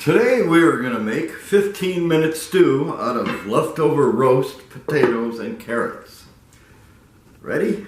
Today we are going to make 15-minute stew out of leftover roast potatoes and carrots. Ready?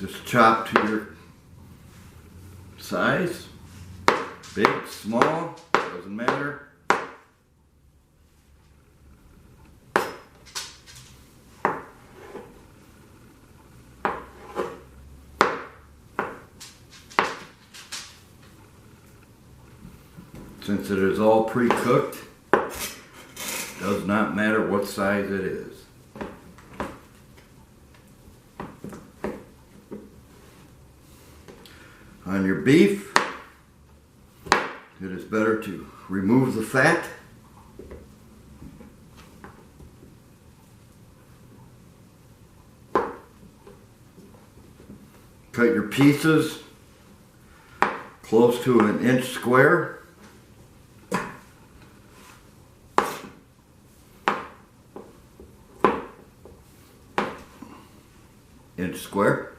Just chop to your size, big, small, doesn't matter. Since it is all pre-cooked, does not matter what size it is. On your beef, it is better to remove the fat. Cut your pieces close to an inch square. Inch square.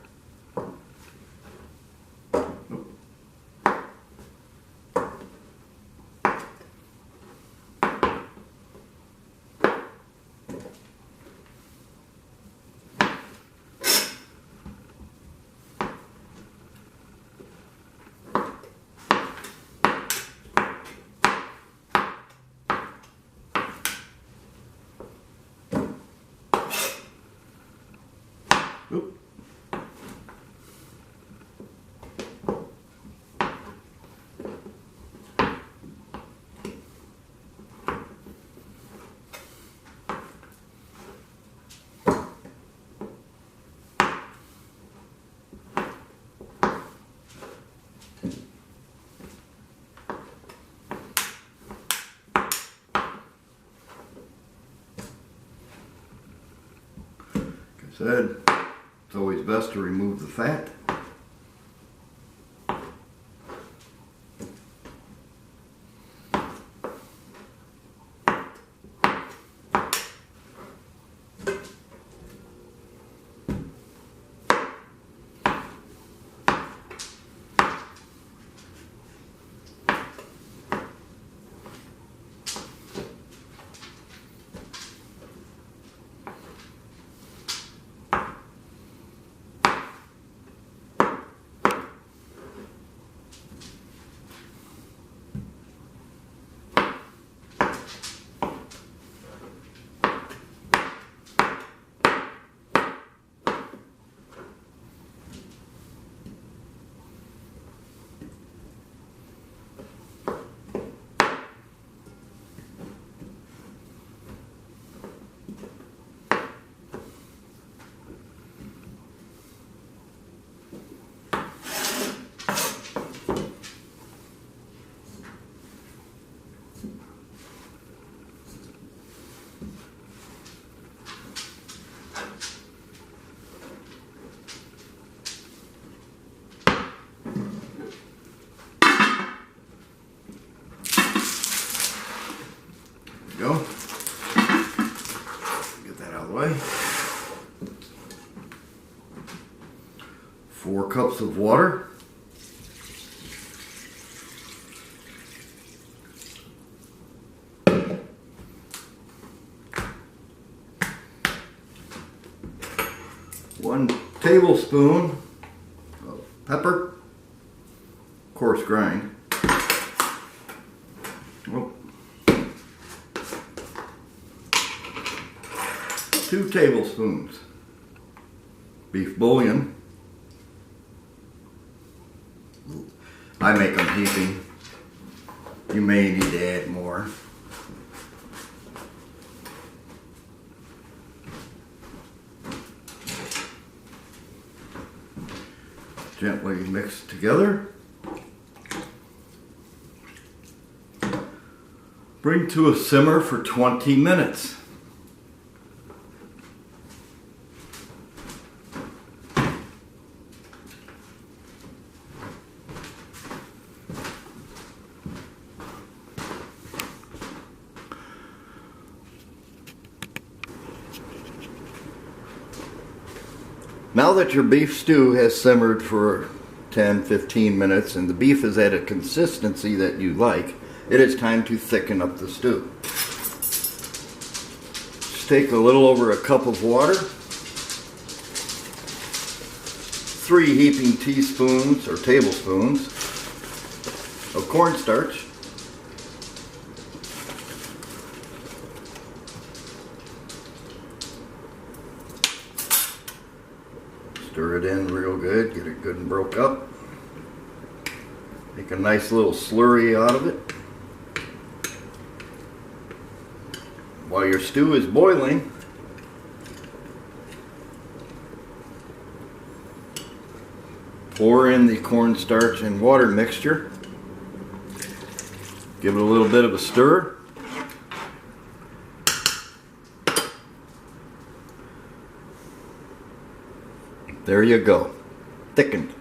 Oop. Like I said, it's always best to remove the fat. Go. Get that out of the way. 4 cups of water. tablespoon of pepper, coarse grind. Oh. 2 tablespoons beef bouillon. I make them heaping. You may need to add more. Gently mix together. Bring to a simmer for 20 minutes. Now that your beef stew has simmered for 10-15 minutes and the beef is at a consistency that you like, it is time to thicken up the stew. Just take a little over a cup of water, 3 heaping teaspoons or tablespoons of cornstarch, stir it in real good, get it good and broke up. Make a nice little slurry out of it. While your stew is boiling, pour in the cornstarch and water mixture. Give it a little bit of a stir. There you go, thickened.